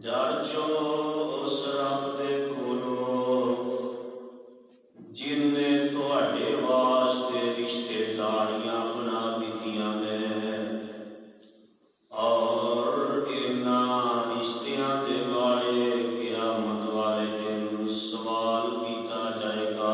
ਡਰ ਜੋ ਉਸ ਰੱਬ ਦੇ ਕੋਲੋਂ ਜਿਨਨੇ ਤੁਹਾਡੇ ਵਾਸਤੇ ਰਿਸ਼ਤੇਦਾਰੀਆਂ ਬਣਾ ਦਿੱਤੀਆਂ ਨੇ, ਔਰ ਇਹਨਾਂ ਰਿਸ਼ਤਿਆਂ ਦੇ ਬਾਰੇ ਕਿਆਮਤ ਵਾਲੇ ਦਿਨ ਸਵਾਲ ਕੀਤਾ ਜਾਏਗਾ।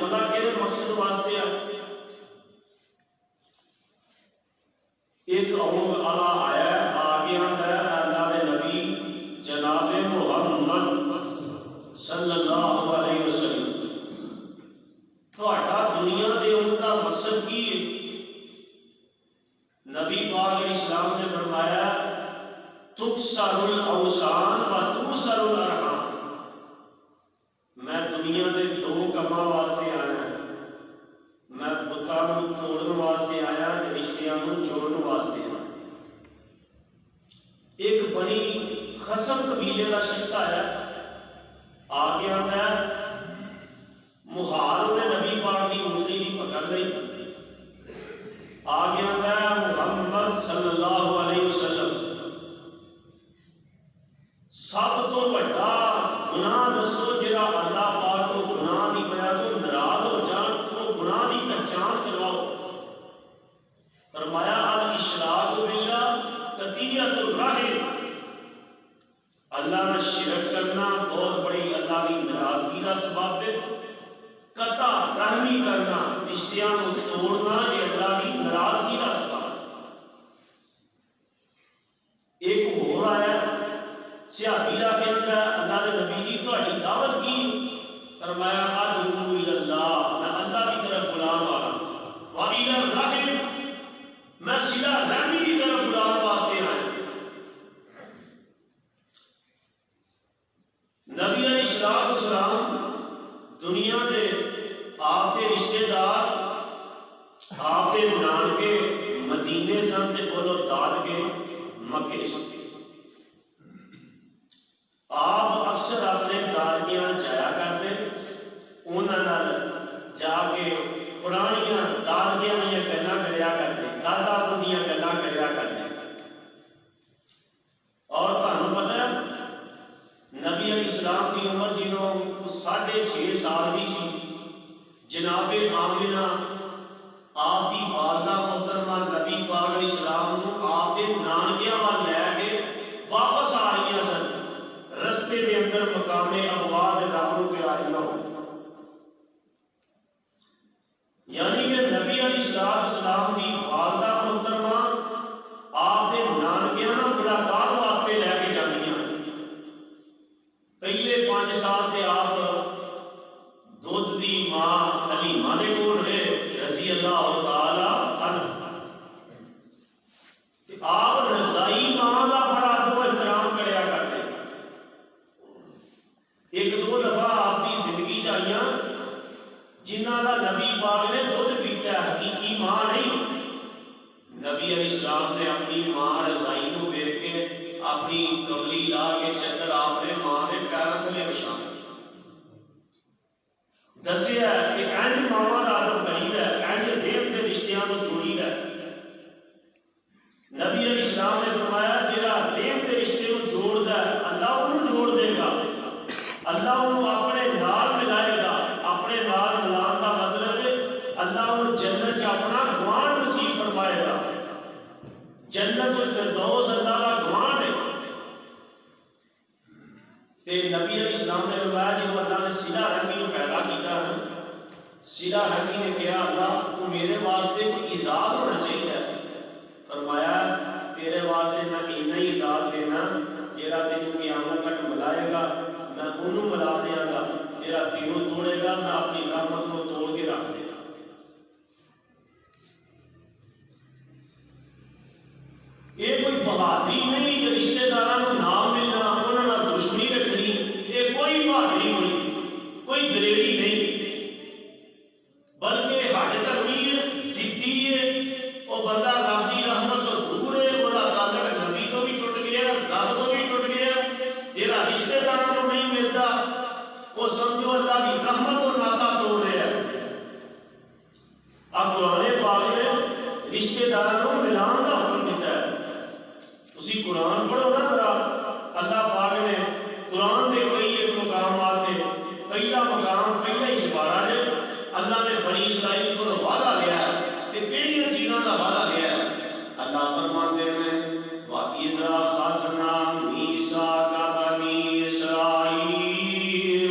پتا کہ مقصد واسطے ایک قوم آیا آگے آتا ہے اللہ کے نبی جناب محمد صلی اللہ علیہ وسلم تھوڑا دنیا دے ان کا مقصد کی ہے؟ نبی پاک اسلام نے فرمایا تکسر الاوثان و توسر الارحام، میں دنیا میں دو کما واسطے آیا، میں بتاں نوں توڑن واسطے آیا تے رشتیاں نوں جوڑن واسطے آیا۔ ایک بنی خصم قبیلے کا شخص آیا آگے آتا ہے محال نے نبی پاک کی اونچی کی پکڑ لئی، آگے آتا ہے محمد صلی اللہ علیہ وسلم سب تو بڑا گناہ دسو جڑا اللہ پاک کو گناہ نہیں پایا تو ناراض ہو جان تو گناہ کی پہچان کرواؤ۔ فرمایا الاشراک باللہ قطیعۃ الرحم، اللہ نے شرک کرنا بہت بڑی اللہ کی ناراضگی کا سبب ہے، قطع رحمی کرنا رشتیاں کو توڑنا یہ اللہ کی ناراضگی کا سبب ہے۔ ایک اور آیا صحابی آ کے اللہ کے نبی جی تہاڈی دعوت کی؟ فرمایا ادعو الی اللہ، میں اللہ کی طرف بلانے والا و الی الرحم، میں صلہ رحمی کی طرف بلانے واسطے آیا۔ نبی علیہ السلام دنیا دے آپ کے رشتے دار آپ کے نانکے مدینے سن تے بولو داد کے مکے سن، آپ اکثر اپنے دادیاں جایا کرتے، انہاں جا کے پرانیاں دادیاں دیا گلاں کریا کرتے، دادا پنیاں گلاں کریا کرتے۔ اور تمہیں پتہ ہے نبی علیہ السلام کی عمر جنہوں 6.5 سال کی سی، جناب آمنہ آپ کی والدہ محترمہ نبی پاک علیہ السلام کو آپ کے نانکیاں وال لے کے واپس آ رہی سن، رستے دے اندر مقام ابواب رب نوں پیاریاں ہو، یعنی کہ نبی علیہ السلام کی والدہ محترمہ آپ کے نانکیاں نال ملاقات واسطے لے کے جاندیاں۔ پہلے 5 سال تے آپ دودھ دی ماں حلیمہ دے کول رہے رضی اللہ تعالی عنہ، آپ رضائی ماں کا بڑا ادب و احترام کریا کرتے۔ ایک دو دفعہ آپ کی زندگی چاہیے جنہاں کا نبی پاک نے دودھ پیتا ہے، حقیقی ماں نہیں۔ نبی علیہ السلام نے اپنی ماں رضائی کو دیکھ کے اپنی کملی لا کے چادر آپ نے ماں نے پیروں تھلے بچھا دسیا کہ اینج ماواں دا ادب کریدا ہے، اینج دیو دے رشتیاں کو جوڑیدا ہے۔ نبی علیہ السلام نے فرمایا جڑا دیو دے رشتے کو جوڑدا ہے اللہ انہوں جوڑ دے گا، اللہ انہوں اپنے نال ملائے گا۔ اپنے نال ملان کا مطلب ہے اللہ انہوں جنت چ اپنا گوان نصیب فرمائے گا، جنت الفردوس اللہ کا گوان ہے۔ تے نبی علیہ السلام نے فرمایا جب اللہ نے صلہ رحمی کو پیدا کیتا ہے، صلہ رحمی نے کہا اللہ تو میرے واسطے کوئی اعزاز ہونا چاہیے، فرمایا تیرے واسطے میں اتنا ہی اعزاز دینا جیڑا تینوں قیامت تک ملائے گا، میں انہوں ملا دیا گا، جیڑا تینوں توڑے گا میں اپنی رحمت کو توڑ کے رکھ دے گا۔ یہ کوئی بہادری نہیں کہ رشتے داروں نام ملنا انہوں نے دشمنی رکھنی، یہ کوئی بہادری نہیں، کوئی دلیری نہیں، بلکہ ہڈ دھرمی ہے، ضدی ہے، وہ بندہ رب کی رحمت تو دور ہے، وہ تعلق نبی تو بھی ٹوٹ گیا، رب تو بھی ٹوٹ گیا، جہاں رشتے داروں کو نہیں ملتا وہ سمجھو اللہ کی رحمت اور ناطہ توڑ رہا ہے۔ اب قرآن پاک نے رشتے داروں کو ملان کا حکم دیتا ہے۔ اسی قرآن پڑھو نا ذرا، اللہ پاک نے قرآن دے کئی ایک مقامات دے پہلا مقام پہلا ہی سپارہ ہے، اللہ نے بنی اسرائیل کو وعدہ لیا ہے کہ کہڑی چیزوں کا وعدہ لیا ہے۔ اللہ فرماتے ہیں وَإِذَا خَذْنَا مِيثَاقَ بَنِي إِسْرَائِيلَ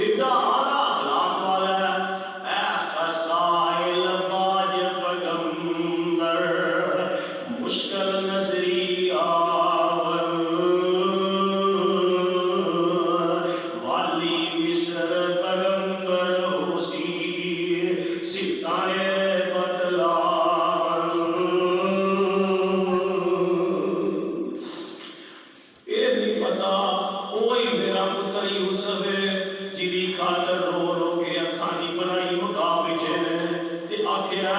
ایڈا اعلیٰ اخلاق والا ہے، اے خسائل باج پیغمبر مشکل نظری آور والی مصر پیغمبر ہوسی ستائے بتلاون۔ اے نہیں پتا وہی میرا پتر یوسف ہے جی خاطر رو رو کے اکھانی بنائی مکا بیٹھے نے تے آخیا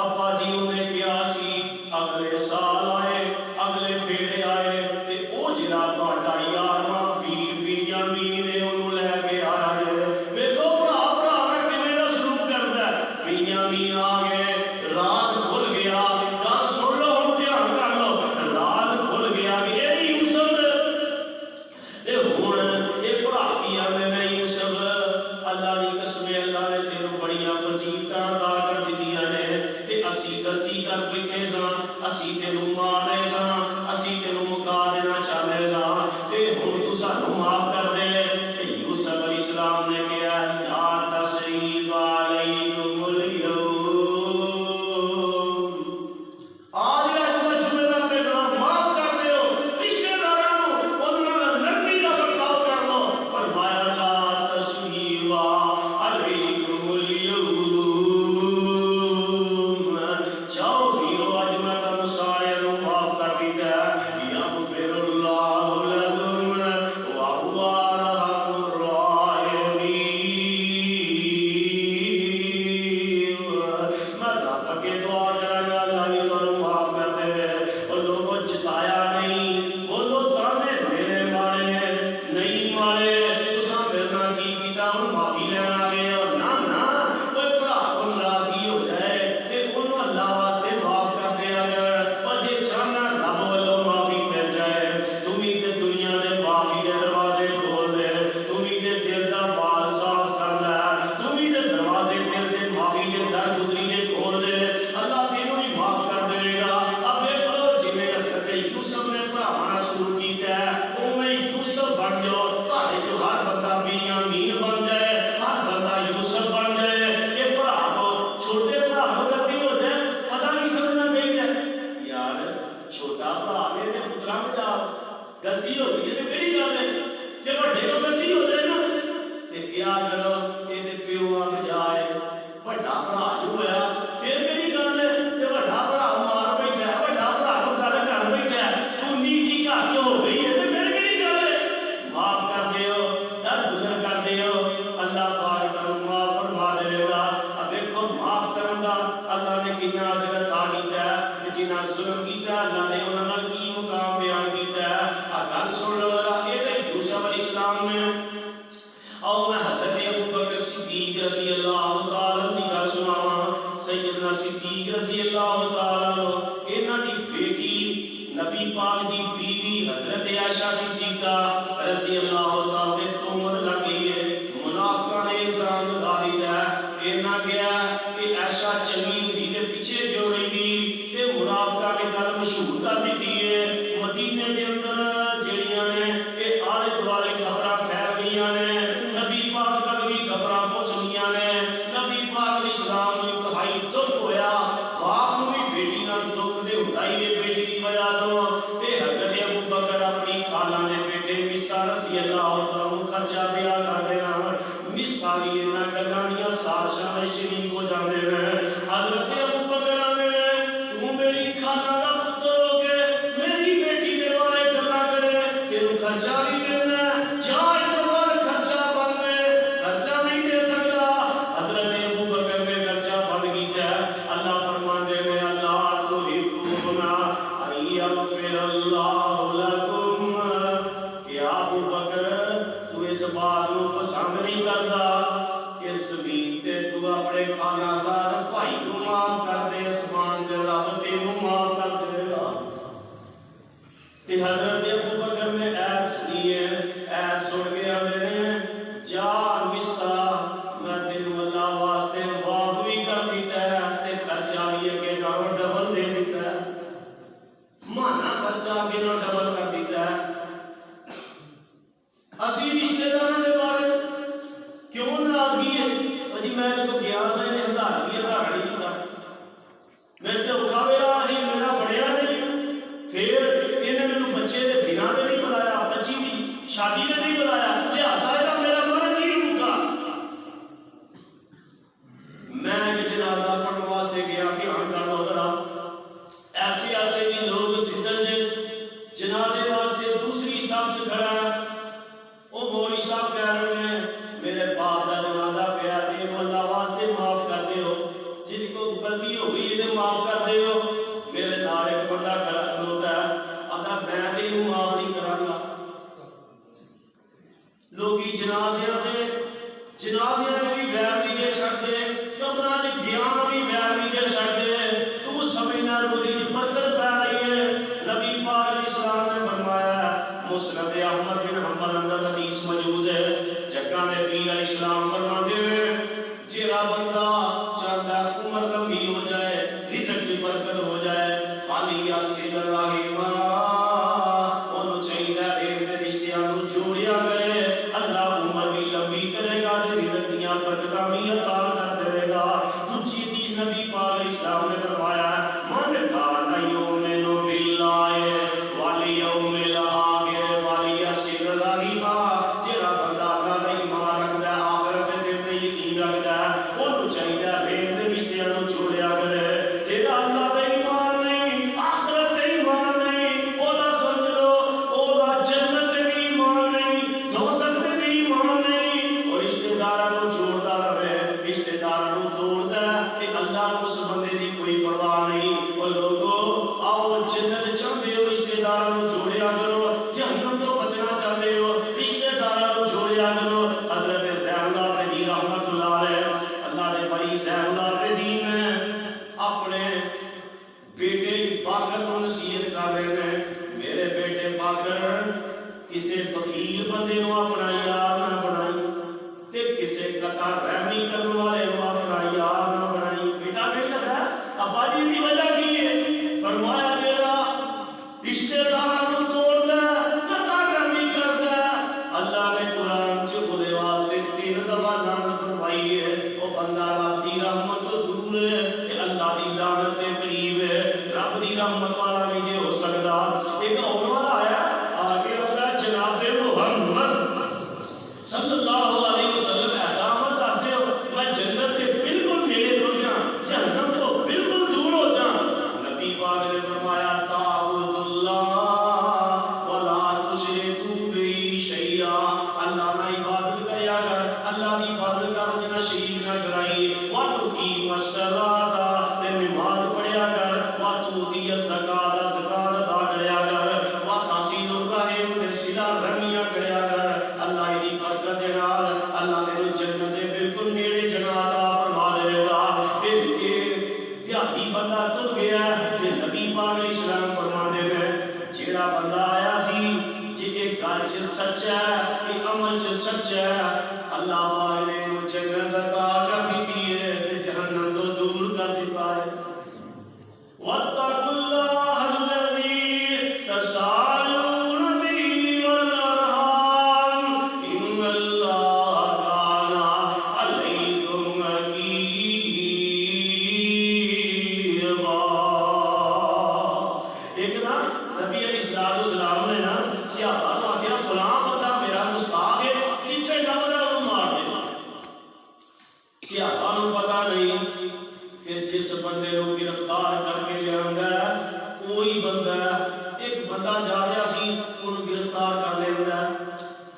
ابا جی انہیں کیا سی اگلے سال آئے اگلے پھیڑے آئے تے او جڑا تہاڈا یارواں پیر بنیامین ہے انہوں لے کے آیا ہے۔ ویکھو بھرا بھرا نال کیویں دا سلوک کردا ہے۔ بنیامین آ گئے، راز کھل گیا، گل سن لو ہن دھیان کر لو، راز کھل گیا کہ اے یوسف تے ہن اے بھرا کی آندے نے یوسف اللہ دی قسم اللہ نے تینوں بڑیاں فضیلتاں عطا کر دتیاں نے تے اسی غلطی کر بیٹھے ساں، اسی تینوں مارنے ساں، اسی تینوں مکا دینا چاہنے ساں تے ہن تو سانوں معاف کر دے۔ تے یوسف علیہ السلام نے کہا لا تثریب علیکم اليوم، آج اج دا جمعے دا پیغام معاف کر دیو، رشتہ داراں نوں انہاں نال نرمی دا برتاؤ کر لو۔ فرمایا لا تثریب علیکم اليوم، جاؤ پیرو اج میں تانوں سارے نوں معاف کر دیتا ہے، یغفر اللہ لکم وہو ارحم الراحمین۔ میں رب اگے دعا کراں اللہ نے تانوں معاف کر دے۔ اور لوگوں جتایا نہیں، بولو تانے میرے مارے نہیں مارے، تساں میرے نال کی کیتا ہن معافی لینا آ گئے ہو؟ نہ نہ، کوئی بھرا کو ناراضگی ہو جائے تے انہوں اللہ واسطے معاف کر دیا کر، اور جے چاہنا رب والوں معافی مل جائے تم ہی تے دنیا دے معافی دے دروازے کھول دے، تم ہی تے دل دا بال صاف کر دے، تم ہی تے دروازے دل دے معافی دے در گزری دے کھول دے، اللہ تینوں بھی معاف کر دے گا۔ اب دیکھو جویں حضرت یوسف نے بھراواں نال سلوک کیتا ہے اوویں یوسف بن جاؤ، تہاڈے چوں ہر بندہ بنیامین بن جائے، ہر بندہ یوسف بن جائے۔ یہ بھراو چھوٹے بھرا کو غلطی ہو جائے پتہ نہیں سمجھنا چاہیے یار، چھوٹا بھرا نے تے پترا بچا غلطی ہو گئی تے کہڑی گل ہے؟ جے بڑے کو غلطی ہو جائے نا تے کیا کرو، یہ تے پیو بچائے بڑا بھرا جو ہویا پھر کہڑی گل ہے؟ تے بڑا بھرا مار بیٹھا ہے، بڑا بھرا کو گل کر بیٹھا ہے، تو نیکی گھر چ ہو گئی ہے تے پھر کہڑی گل ہے؟ معاف کر دیو، در گزر کر دیو، اللہ پاک تانوں معاف فرما دے گا۔ اب دیکھو معاف کرن دا اللہ نے کتنا اجر عطا کیتا ہے تے جنہاں ظلم کیتا اللہ نے انہاں نال کی مقام بیان کیتا ہے۔ آ گل سن لو ذرا، اے تے یوسف علیہ السلام نے اور میں حضرت ابو بکر صدیق رضی اللہ تعالی عنہ کی گل سناواں۔ سیدنا صدیق رضی اللہ تعالی عنہ انہاں دی بیٹی نبی پاک دی بیوی حضرت عائشہ صدیقہ رضی اللہ تعالی عنہ تو عمر لگ گئی ہے، منافقاں نے انسان بتا دیتا ہے، انہاں کہا کہ عائشہ چنگی ہوندی تے پیچھے کیوں رہندی، تے منافقاں نے گل مشہور کر دتی ہے۔ مدینے دے اندر جڑیاں نے اے آلے دوالے خبراں پھیل گئیاں نے، نبی پاک تک بھی خبراں پہنچ گئیاں نے، نبی پاک علیہ السلام نوں انتہائی دکھ ہویا، باپ نوں بھی بیٹی نال دکھ تے ہوندا ہی ہے بیٹی دی وجہ تو، تے حضرت ابو بکر اپنی خالہ نے بیٹے مصطفیٰ رضی اللہ تعالی خرچہ دیا کرتے ہیں، مصطفیٰ بھی انہاں گلاں دیاں سازشاں وچ شریک ہو جاندے نے۔ حضرت ابو بکر آندے نے تو میری خالہ دا پتر ہو کے میری بیٹی دے بارے گلاں کرے، تینوں خرچہ بھی دینا ہے، جا اتوار خرچہ بن دے، خرچہ نہیں دے سکتا۔ حضرت ابو بکر نے خرچہ بند کیتا ہے، اللہ فرماندے نے اللہ تحبون ان یغفر اللہ لکم، کہ ابو بکر تو اس بات کو پسند نہیں کرتا کہ زمین تے تو اپنے خانہ زاد بھائی نوں معاف کر دے، اسمان دے رب تینوں معاف کر دے گا۔ تے حضرت ابو بکر نے اے سنی ہے، اے سن کے آندے نے جا مصطفیٰ میں تینوں اللہ واسطے معاف بھی کر دیتا ہے تے خرچہ بھی اگے نالوں ڈبل دے دیتا ہے، مانا خرچہ اگے نالوں ڈبل کر دیتا ہے۔ اسی رشتے داراں دے بارے قطع رحمی کرنے والے کو اپنا یار نہ بنائی. بیٹا کہیں لگا ابا جی کی وجہ کی ہے؟ فرمایا میرا رشتے داروں توڑ دے قطع رحمی کر دے. اللہ نے قرآن چ بولے واسطے 3 دفعہ لعنت فرمائی ہے. وہ بندہ رب دی رحمت تو دور ہے کہ اللہ دی لعنت کے قریب ہے. رب دی رحمت والا نہیں ہو سکتا. ایک اور آیا آگے ہوتا ہے جناب محمد صلی اللہ علیہ وسلم ایسا مت آتے ہو میں جنت کے بالکل نیڑے ہو جاؤں جہنم تو بالکل دور ہو جاؤں. نبی پاک نے فرمایا تعبد اللہ ولا تشرکوا بہ شیئا. اللہ نہ عبادت کریا کر اللہ کی عبادت کر جنا شریک نہ کرائی. وتقیم الصلاۃ نماز پڑھیا کر وتؤتی الزکات زکات ادا کریا کر وتصل الرحم صلہ رحمیاں کریا کر. اللہ دی برکت دے نال اللہ تینوں جنت دے بالکل نیڑے جگہ عطا فرما دے گا. یہ دیہاتی بندہ تر گیا تے نبی پاک علیہ السلام فرماندے نے جیڑا بندہ آیا سی جے اے گل چ سچا ہے اے عمل چ سچا ہے اللہ پاک نے انہوں جنت عطا کر دیتی ہے تے جہنم تو دور کر دیتا ہے. واتقوا اللہ الذی تساءلون به والارحام ان اللہ کان علیکم رقیبا. ایک نا نبی علیہ السلام نے نا صحابہ کو آخیا فلاں بندہ میرا گستاخ ہے جتھے لبدا وہ مار دے. صحابہ کو پتہ نہیں کہ جس بندے کو گرفتار کر کے لے آندا ہے کوئی بندہ ایک بندہ جا رہا سی انہوں گرفتار کر لیندا ہے.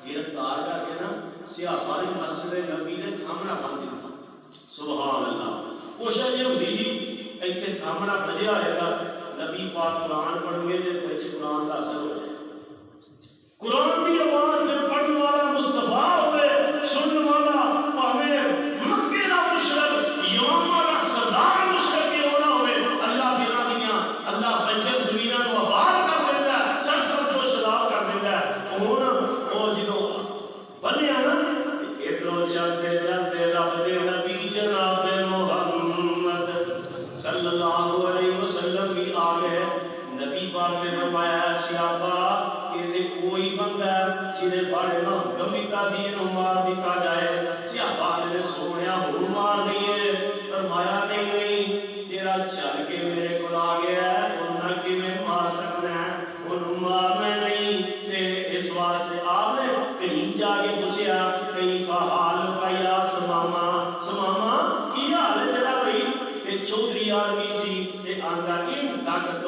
گرفتار کر کے نا صحابہ نے مسجد نبی نے تھامنا بند دیتا. سبحان اللہ. کوشش یہ ہوتی سی ایتھے تھامنا بجیا ہوئے گا نبی پاک قرآن پڑھیں گے جے وچ قرآن دا اثر ہو جائے. قرآن دی آواز میں پڑھنے والا مصطفیٰ ہوئے سننے والا پاویں مکے دا مشرک یوم والا سردار مشرک کیوں نہ ہوئے اللہ دلاں دیاں اللہ بنجر زمیناں نو آباد کر دیندا ہے سرسبز و شاداب کر دیندا ہے. ہن او جدوں بنیا نا ادھروں چلتے چلتے رب دے نبی جناب محمد صلی اللہ علیہ وسلم بھی آ گئے. نبی پاک نے فرمایا صحابہ یہ تے کوئی بندہ جہدے بارے میں حکم دیتا سی انہوں مار دیتا جائے. صحابہ نے سونیا ہوں مار دیے. فرمایا نہیں نہیں تیرا چل کے میرے کو آ گیا ہے انہوں کی میں مار سکنا ہے انہوں مارنا نہیں. تے اس واسطے آپ نے کہیں جا کے پوچھا کہیں فحال پایا سماما سماما کی حال ہے تیرا بھائی. یہ چودھری آدمی سی تے آندا ان طاقت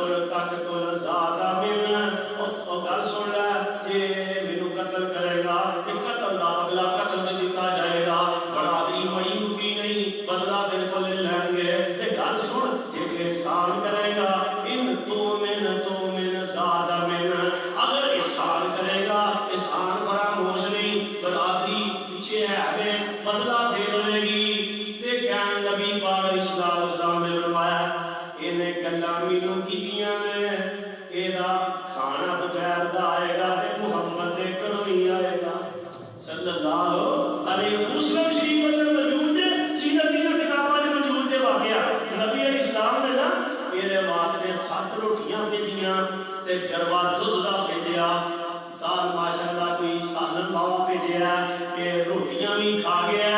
زیادہ میں اور گل سن لے جے مینوں قتل کرے گا تے قتل دا بدلہ قتل تے دتا جائے گا. برادری بڑی مکی نہیں بدلہ تیرے کو لے لیں گے. تے گل سن جے احسان کرے گا ان تو من زیادہ من اگر احسان کرے گا احسان فراموش نہیں برادری پیچھے ہے بدلہ دے دے گی. تے کہن نبی پاک علیہ السلام نے فرمایا انہیں گلاں مینوں کیتیاں نے ایدا کھانا بغیر دا آئے گا تے محمد دے گھروں ہی آئے گا صلی اللہ علیہ وسلم. شریف اندر موجود ہے سیرت دی کتاباں وچ موجود ہے واقعہ. نبی علیہ السلام نے نا میرے واسطے 7 روٹیاں بھیجیاں تے گروا دودھ دا بھیجیا. سال ماشاءاللہ کوئی سالن پاوا بھیجیا کہ روٹیاں بھی کھا گیا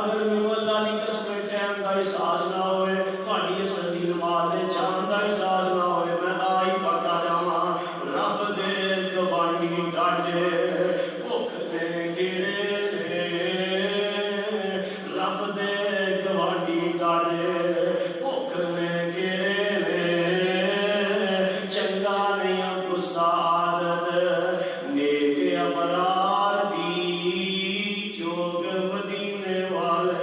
اگر مینوں اللہ دی قسم ٹائم دا احساس نہ ہوئے تہاڈی سردی نماز دے جان دا احساس نہ ہوئے میں آئی پڑھدا جاواں رب دے گواہی ڈاڈے بھوک نے گھیرے نے رب دے گواہی ڈاڈے بھوک نے گھیرے نے چنگا نہیں غصہ عادت نیک ابرار دی جوگ مدینے والے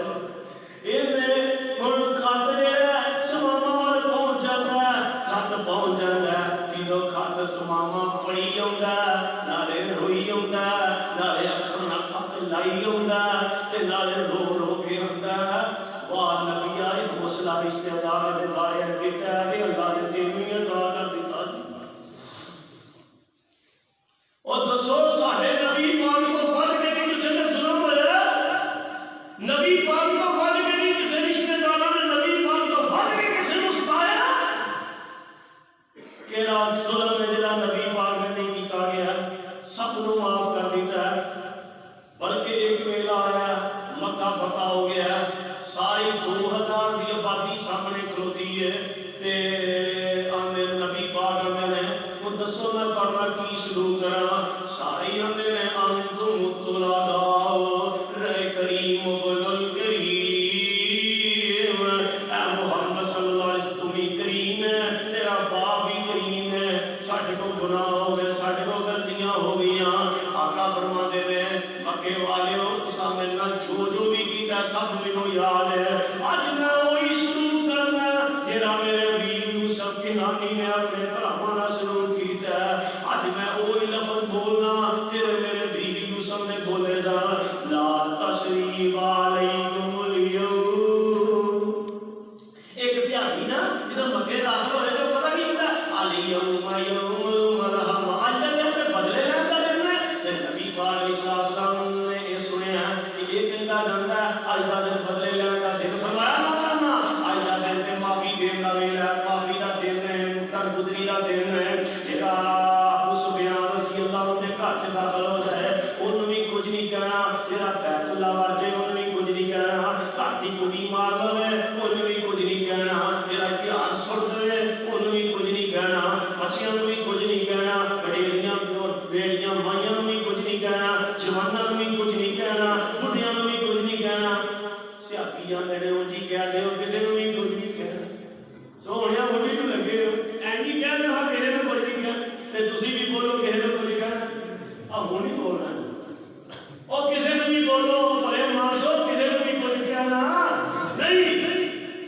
پہنچ جاتا ہے جدو خط سماما پڑھی آتا نالے روئی آتا نالے اکھر نہ خط لائی آتا نالے رو رو کے آتا واہ نبی آئے حوصلہ رشتہ دار دے بارے کہتا ہے اللہ نے تینوں عطا کر دیتا سی اور دسو ساڈے نبی پاک کو بڑھ کے بھی کسی نے ظلم ہویا نبی پاک کو بڑھ کے بھی کسی رشتہ دار نے نبی پاک کو بڑھ کے کسی نے ستایا کہ راز ظلم ہے جڑا نبی پاک نے نہیں کیتا گیا سب کو معاف کر دیتا ہے بلکہ ایک ویلا آیا مکہ فتح ہو گیا ساری 2000 دی آبادی سامنے کھلوتی ہے تے آندے نبی پاک آندے نے وہ دسو میں کرنا کی شروع کراں سارے آندے نے انتم طلباء رے کریم ابن الکریم اے محمد صلی اللہ علیہ وسلم تمہیں کریم ہے تیرا باپ بھی کریم ہے ساڈے کو گناہ ہو گئے ساڈے کو غلطیاں ہو گئیاں آقا فرماتے ہیں مکے والیو تساں میرے نال جو جو بھی کیتا سب مینوں یاد ہے اج میں وہی سلوک کرنا جڑا میرے ویر یوسف کی نانی نے اپنے بھراواں نال سلوک کیتا اج میں وہی لفظ بولنا جڑے میرے ویر یوسف نے بولے جا لا تشریف علیکم اليوم ایک سیاحی نا جدوں مکے داخل ہوئے تو پتہ نہیں ہوتا الیوم یوم المرحم اج تک اپنے بدلے لینے کا دن ہے تے نبی پاک علیہ السلام نے یہ سنیا کہ یہ کہتا جانتا ہے اج دا دن بدلے لینے کا دن فرمایا مولانا اج دا دن تے معافی دین دا ویلا ہے معافی دا دن ہے درگزری دا دن ہے جڑا ابو سفیان رضی اللہ عنہ دے گھر چ داخل ہو جائے اونوں بھی کچھ نہیں کہنا جڑا بیت اللہ ور جے اونوں بھی کچھ نہیں کہنا گھر دی کڑی مار لوے اونوں بھی کچھ نہیں کہنا جڑا اتہاس سن دے اونوں بھی کچھ نہیں کہنا بچیاں نوں بھی کچھ نہیں کہنا وڈیریاں بیڑیاں مائیاں نوں بھی کچھ نہیں کہنا جواناں نوں بھی کچھ نہیں کہنا بڈھیاں نوں بھی کچھ نہیں کہنا سیاپیاں میرے اونجی کہہ دیو کسے نوں بھی کچھ نہیں کہنا سونیا مجھے تو لگے اینجی کہہ دیو ہاں کسے نوں کچھ نہیں کہنا تے تسی بھی بولو کسے نوں کچھ کہنا اب ہن نہیں بولنا او کسے نوں بھی بولو بھلے مانسو کسے نوں بھی کچھ کہنا نہیں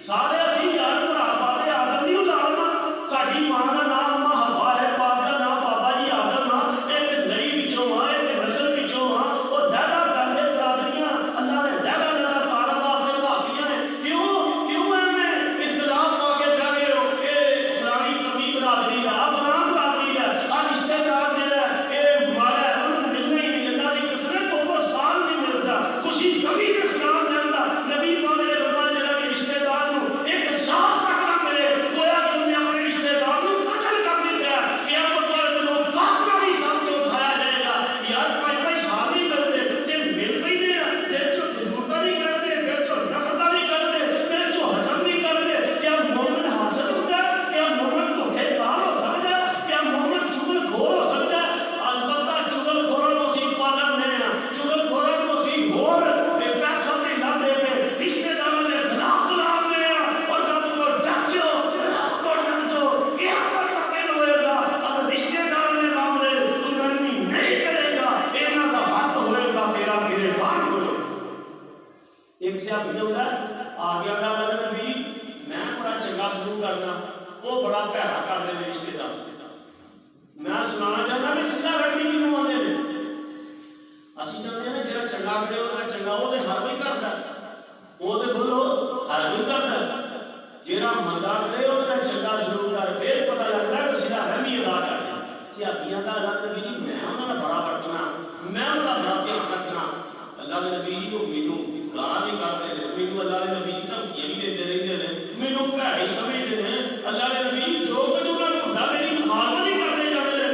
سارے اسی یار بھرا پاتے آدم نہیں اتارنا ساڈی ماں دا نام ماں ہوا ہے باپ دا نام بابا جی آدم ہاں ایک لڑی وچوں ہاں ایک نسل وچوں ہاں او دادا کردے برادریاں اللہ نے دادا دادا پالن واسطے بھاتیاں نے کیوں ایویں اختلاف پا کے بیٹھ گئے ہو اے فلانی کمی برادری ہے فلاں برادری ہے آ رشتہ دار جڑا ہے اے ماڑا ہے انہوں ملنا ہی نہیں اللہ دی قسم کو سال نہیں ملتا خوشی کبھی کے سلام جاندا نبی پاک نے فرمایا جڑا کہ رشتہ دار نوں ایک ساتھ رکھنا ملے گویا کہ انہیں اپنے رشتہ دار نوں قتل کر دیا ہے قیامت والے دن قاتل بھی سب کو اٹھایا جائے گا یار پانچ سال نہیں کرتے جے مل رہی ہیں دل چو دلوتا نہیں کرتے دل چو نفرتا نہیں کرتے دل چو حسد نہیں کرتے کیا مومن حاصل ہوتا ہے کیا مومن دھوکے دار ہو سکتا ہے کیا مومن چغل خور ہو سکتا ہے البتہ چغل خوروں کو اسی پالن نہیں ہے چغل خوروں کو اسی ہور پیسہ نہیں لاتے ہیں رشتہ داروں کے خلاف لاتے ہیں اور رب کو ڈچو رب کو ڈچو قیامت تک نہیں ہوئے گا اگر رشتہ داروں کے معاملے تو نرمی نہیں کرے گا اینا کا حق ہوئے گا تیرا گریبان ہوئے گا ایک سے آپ یہ ہوتا ہے آگیا گا اللہ نبی میں بڑا چنگا سلوک کرنا وہ بڑا پیڑا کر دے رشتہ دار میں سنانا چاہتا کہ سیدھا رکھنی کیوں آنے نے اسی جانتے ہیں جڑا چنگا کرے وہ چنگا وہ تے ہر کوئی کردا وہ تے بولو ہر کوئی کردا جڑا مندا کرے وہ چنگا سلوک کر پھر پتہ لگدا ہے سیدھا رحمی ادا کرنا سیاپیاں دا اللہ نبی جی میں انہاں دا بڑا برتنا میں انہاں دا بڑا دھیان رکھنا اللہ دے نبی جی وہ مینوں گالاں بھی کردے نے مینوں اللہ دے نبی جی دھمکیاں بھی دیندے رہندے نے مینوں بھڑائی سمجھدے نے اللہ دے نبی جو کچھ انہاں نوں ہوندا میری مخالفت ہی کردے جاندے نے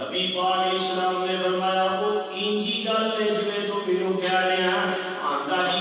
نبی پاک علیہ السلام نے فرمایا وہ انجی گل ہے جویں تو مینوں کہہ رہے ہیں آندا جی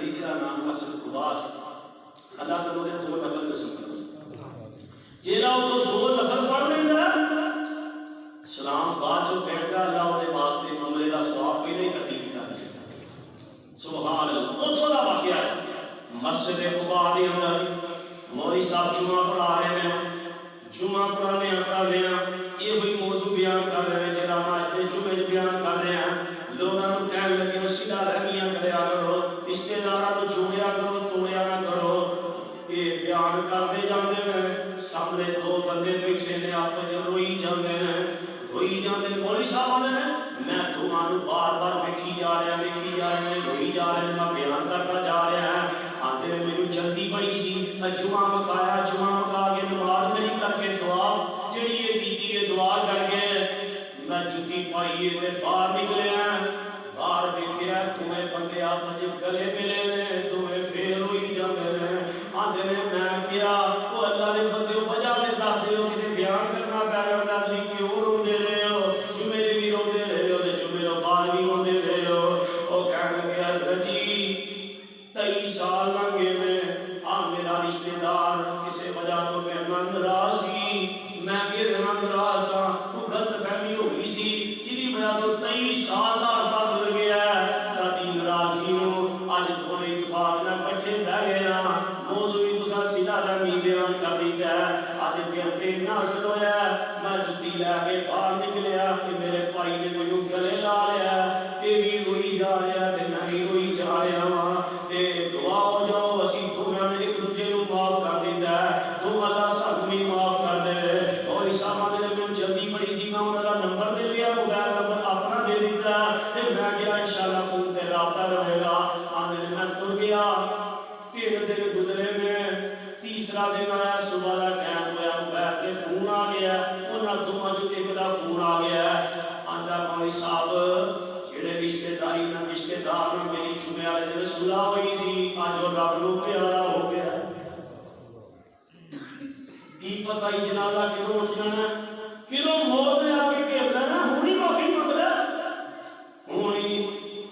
مسجد کا نام مسجد قباس اللہ تعالی نے 2 نفل قسم کر جیڑا وہ 2 نفل پڑھ لیندا سلام بعد جو بیٹھدا اللہ دے واسطے عمرے دا ثواب بھی نہیں تقسیم کر دے سبحان اللہ وہ تھوڑا واقعہ ہے مسجد قباء دے اندر مولوی صاحب جمعہ پڑھا رہے ہیں جمعہ پڑھانے یہ ہوئی موضوع بیان کر رہے ہیں جناب آج جمعے بیان کر رہے ہیں لوگوں نے کہنے لگے سیدھا رحمیاں کریا کرو رشتے داراں نوں جوڑیا کرو توڑیا نہ کرو یہ بیان کرتے جاندے ہیں سامنے 2 بندے بیٹھے نے آپس وچ روئی جاندے نے مولوی صاحب آندے نے میں تمہاں نوں بار ویکھی جا رہا روئی جا رہے میں بیان کرتا جا رہا آندے مینوں جلدی بڑی سی جمعہ مکا کے نماز کھڑی کر کے دعا جڑی یہ کیتی ہے دعا کر کے میں جُتی پائی تے باہر نکلیا باہر ویکھیا تمہیں بندے آپس وچ گلے ملے نے تمہیں پھر روئی جاندے نے آندے نے میں کیا او اللہ دے بندے وجہ تے دس ہو کہ بیان کرنا پیا جاندا تسی کیوں روندے رہے ہو جمعے بھی روندے رہے ہو تے جمعے تو بعد بھی روندے رہے ہو او کہن لگے حضرت جی 23 سال لنگے نے میرا رشتے دار کسی وجہ تو میں ناراض سی میں یہ ناراض ہاں وہ غلط فہمی ہو گئی سی جی وجہ تو 23 سال کا عرصہ گزر گیا ہے ساری ناراضگی نو اج تھوڑے اتفاق نہ کٹھے بیٹھ گئے ہاں موضوع بھی تساں سیدھا رحمی بیان کر دیتا ہے اج دل تے ناصر ہویا میں جُتی لے کے باہر نکلیا کہ میرے بھائی نے مینوں گلے لا لیا یہ بھی روئی جا رہا تے میں بھی روئی جا رہا ہاں تے دعا ہو جاؤ اسی دنیا میں ایک دوسرے نوں معاف کر دیتا ہے تو اللہ سب بھی معاف کر دے اور اس آمد نے مجھے جلدی بڑی سی میں انہوں کا نمبر دے دیا موبائل نمبر اپنا دے دیتا تے میں گیا انشاءاللہ فون تے رابطہ رہے گا آنے میں تر گیا 3 دن گزرے میں تیسرا دن آیا صبح کا ٹائم ہوا موبائل تے فون آ گیا انہاں دونوں جو ایک دا فون آ گیا آندا مولوی صاحب جڑے رشتے داری نہ رشتے دار نہ میری جمعے والے دن صلح ہوئی سی اج وہ رب نوں پیارا ہو گیا کی پتہ ہی جنازہ کدوں اٹھ جانا کدوں موت نے آ کے گھیر لینا ہونی معافی منگ لے ہونی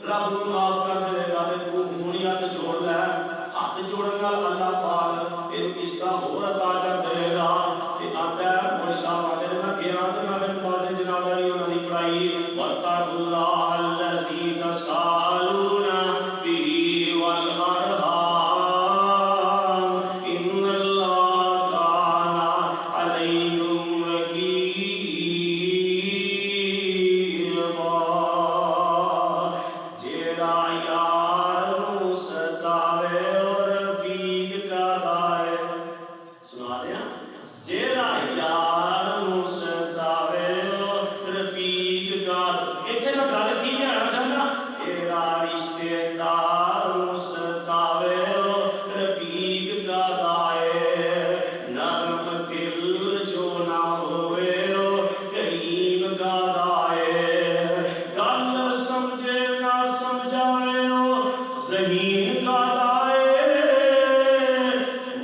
رب نوں معاف کر دے گا تے تو ہونی ہاتھ جوڑ لے ہاتھ جوڑن نال اللہ پاک اینوں اس کا ہور عطا کر دے گا تے آندا ہے مولوی صاحب آندے نے میں گیا تے میں نماز جنازہ نہیں انہاں دی پڑھائی وَاتَّقُوا اللَّهَ الَّذِي تَسَاءَلُونَ بِهِ وَالْأَرْحَامَ إِنَّ اللَّهَ كَانَ عَلَيْكُمْ رَقِيبًا جیڑا یار نوں ستاوے اور رفیق کا دائے سنا دیا جیڑا یار نوں ستاوے اور رفیق کا ایتھے میں گل کی کہنا چاہنا تیرا رشتے دار نوں ستاوے اور رفیق کا دائے نرم دل جو نہ ہوئے کریم کا دائے گل سمجھے نہ سمجھائے ذہین کا دائے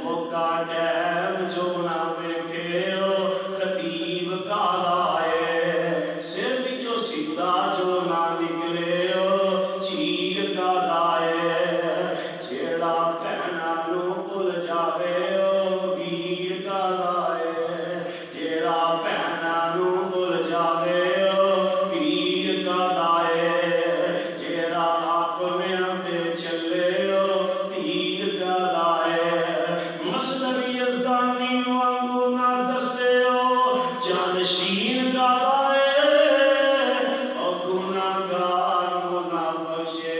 موقع ٹائم جو نہ ویکھے خطیب کا دائے سر وچوں سیدھا جو نہ نکلے چیر کا دائے جیڑا بہنا نوں بھل جاوے ویر کا دائے جیڑا بہنا نوں بھل جاوے ویر کا دائے جیڑا اپنیاں تے چلے تیر کا دائے مصنوی یزدانی وانگو نہ دسے جانشین کا دائے اور گناہگار کو نہ بخشے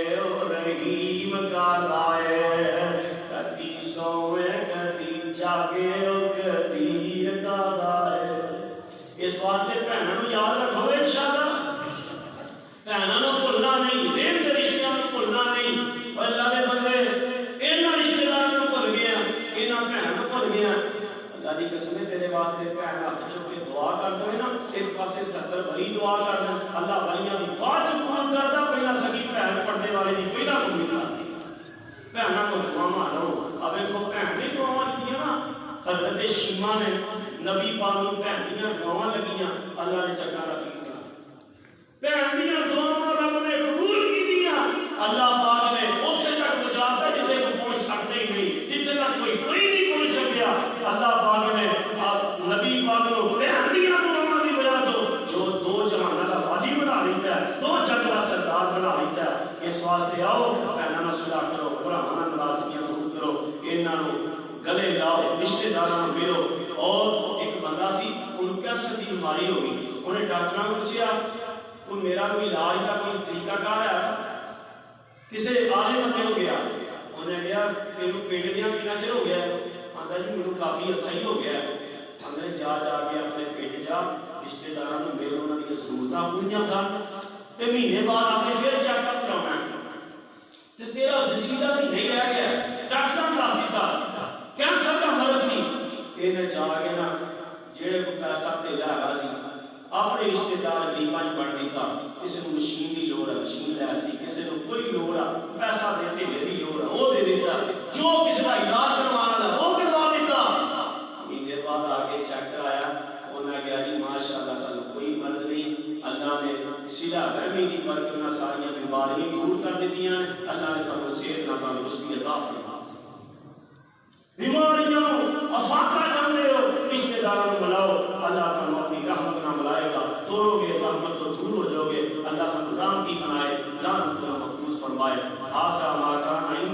رحیم کا دائے کدی سوئے کدی جاگے کدی کا دائے اس واسطے بہنوں نوں یاد رکھو انشاءاللہ بہنوں نوں بھولنا نہیں رین دے رشتیاں نوں بھولنا نہیں اللہ دے بندے انہاں رشتے داراں نوں بھول گئے انہاں بہنوں نوں بھول گئے اللہ دی قسم ہے تیرے واسطے بہن ہاتھ چوک کے دعا کر دے نا ایک پاسے 70 بھری دعا کرنا اللہ ولیاں دی بات قبول کردا پہلا سکی بہن پردے والے دی پہلا قبول کردا بہناں کو دعا مارو اب دیکھو بہن دی دعا کیتیاں نا حضرت شیما نے نبی پاک نوں بہن دیاں دعاواں لگیاں اللہ نے چنگا رکھ بہن دیاں دعاواں رب نے قبول کیتیاں اللہ پاک نے اوتھے تک پہنچاتا انہاں نوں گلے لاؤ، رشتے داراں نوں ملو۔ اور ایک بندہ سی انہوں کینسر کی بیماری ہو گئی، انہیں ڈاکٹراں کو پوچھا کوئی میرا کوئی علاج کا کوئی طریقہ کار ہے؟ کسی آلے بندے ہو گیا، انہیں کہا تینوں پیٹ دیا کتنا چر ہو گیا؟ آتا جی میرے کافی عرصہ ہی ہو گیا۔ انہیں جا کے اپنے پیٹ جا رشتے داراں نوں مل، انہاں دی ضرورتاں پوریاں کر، تے مہینے بعد آپ نے پھر چیک اپ کرانا تے تیرا زندگی کا مہینہ ہی رہ گیا۔ ڈاکٹراں نے دس دتا کینسر کا مرض سی۔ انہیں جا کے نا جہے کو پیسہ بھیجا ہے سی اپنے رشتے دار غریباں بڑھ دیتا، کسی کو مشین کی لوڑ ہے مشین لے دی، کسی کو کوئی لوڑ ہے پیسہ دیتے میری لوڑ ہے وہ دے دیتا، جو کسی کا علاج کروانا ہے وہ کروا دیتا۔ مہینے بعد آگے چیک کرایا، انہیں کہا جی ماشاء اللہ تعالیٰ کوئی مرض نہیں، اللہ نے سیدھا رحمی کی پر کے انہیں ساری بیماریاں دور کر دیتی ہیں، اللہ نے سب صحت نہ تندرستی عطا فرما۔ بیماریاں افاقہ چاہتے ہو رشتے داروں کو ملاؤ، اللہ تعالیٰ اپنی رحمت نہ ملائے گا، توڑو گے رحمت تو دور ہو جاؤ گے، اللہ سب رحمتی بنائے، رحمت کو محفوظ فرمائے۔ آسا ما کان